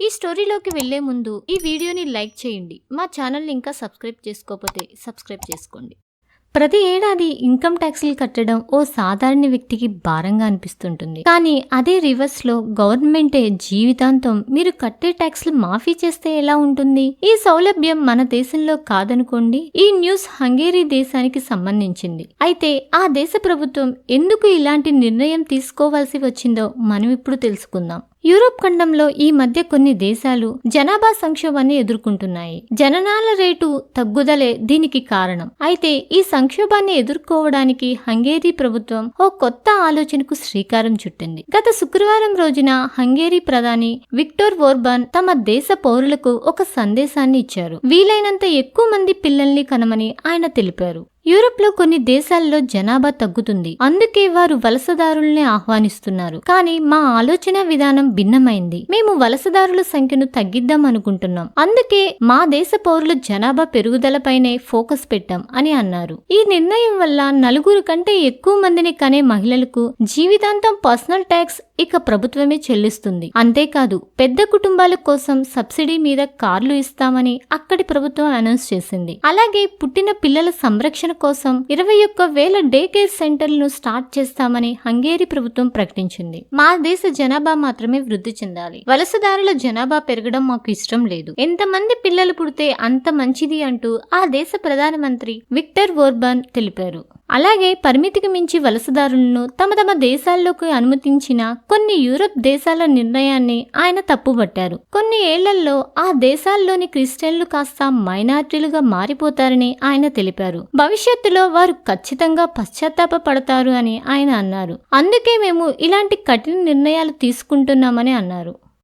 ఈ స్టోరీలోకి వెళ్లే ముందు ఈ వీడియోని లైక్ చేయండి. మా ఛానల్ని ఇంకా సబ్స్క్రైబ్ చేసుకోకపోతే సబ్స్క్రైబ్ చేసుకోండి. ప్రతి ఏడాది ఇన్కమ్ ట్యాక్స్లు కట్టడం ఓ సాధారణ వ్యక్తికి భారంగా అనిపిస్తుంటుంది. కానీ అదే రివర్స్ లో గవర్నమెంటే జీవితాంతం మీరు కట్టే ట్యాక్స్లు మాఫీ చేస్తే ఎలా ఉంటుంది? ఈ సౌలభ్యం మన దేశంలో కాదనుకోండి. ఈ న్యూస్ హంగేరీ దేశానికి సంబంధించింది. అయితే ఆ దేశ ప్రభుత్వం ఎందుకు ఇలాంటి నిర్ణయం తీసుకోవాల్సి వచ్చిందో మనం ఇప్పుడు తెలుసుకుందాం. యూరోప్ ఖండంలో ఈ మధ్య కొన్ని దేశాలు జనాభా సంక్షోభాన్ని ఎదుర్కొంటున్నాయి. జననాల రేటు తగ్గుదలే దీనికి కారణం. అయితే ఈ సంక్షోభాన్ని ఎదుర్కోవడానికి హంగేరీ ప్రభుత్వం ఓ కొత్త ఆలోచనకు శ్రీకారం చుట్టింది. గత శుక్రవారం రోజున హంగేరీ ప్రధాని విక్టర్ ఓర్బాన్ తమ దేశ పౌరులకు ఒక సందేశాన్ని ఇచ్చారు. వీలైనంత ఎక్కువ మంది పిల్లల్ని కనమని ఆయన తెలిపారు. యూరోప్ లో కొన్ని దేశాల్లో జనాభా తగ్గుతుంది. అందుకే వారు వలసదారుల్ని ఆహ్వానిస్తున్నారు. కానీ మా ఆలోచన విధానం భిన్నమైంది. మేము వలసదారుల సంఖ్యను తగ్గిద్దాం అనుకుంటున్నాం. అందుకే మా దేశ పౌరుల జనాభా పెరుగుదలపైనే ఫోకస్ పెట్టాం అని అన్నారు. ఈ నిర్ణయం వల్ల 4 కంటే ఎక్కువ మందిని కనే మహిళలకు జీవితాంతం పర్సనల్ ట్యాక్స్ ఇక ప్రభుత్వమే చెల్లిస్తుంది. అంతేకాదు పెద్ద కుటుంబాల కోసం సబ్సిడీ మీద కార్లు ఇస్తామని అక్కడి ప్రభుత్వం అనౌన్స్ చేసింది. అలాగే పుట్టిన పిల్లల సంరక్షణ కోసం 21,000 డే కేర్ సెంటర్లను స్టార్ట్ చేస్తామని హంగేరీ ప్రభుత్వం ప్రకటించింది. మా దేశ జనాభా మాత్రమే వృద్ధి చెందాలి. వలసదారుల జనాభా పెరగడం మాకు ఇష్టం లేదు. ఎంతమంది పిల్లలు పుడితే అంత మంచిది అంటూ ఆ దేశ ప్రధానమంత్రి విక్టర్ ఓర్బాన్ తెలిపారు. అలాగే పరిమితికి మించి వలసదారులను తమ దేశాల్లోకి అనుమతించిన కొన్ని యూరప్ దేశాల నిర్ణయాన్ని ఆయన తప్పుబట్టారు. కొన్ని ఏళ్లలో ఆ దేశాల్లోని క్రిస్టియన్లు కాస్త మైనారిటీలుగా మారిపోతారని ఆయన తెలిపారు. భవిష్యత్తులో వారు ఖచ్చితంగా పశ్చాత్తాపపడతారు అని ఆయన అన్నారు. అందుకే మేము ఇలాంటి కఠిన నిర్ణయాలు తీసుకుంటున్నామని అన్నారు.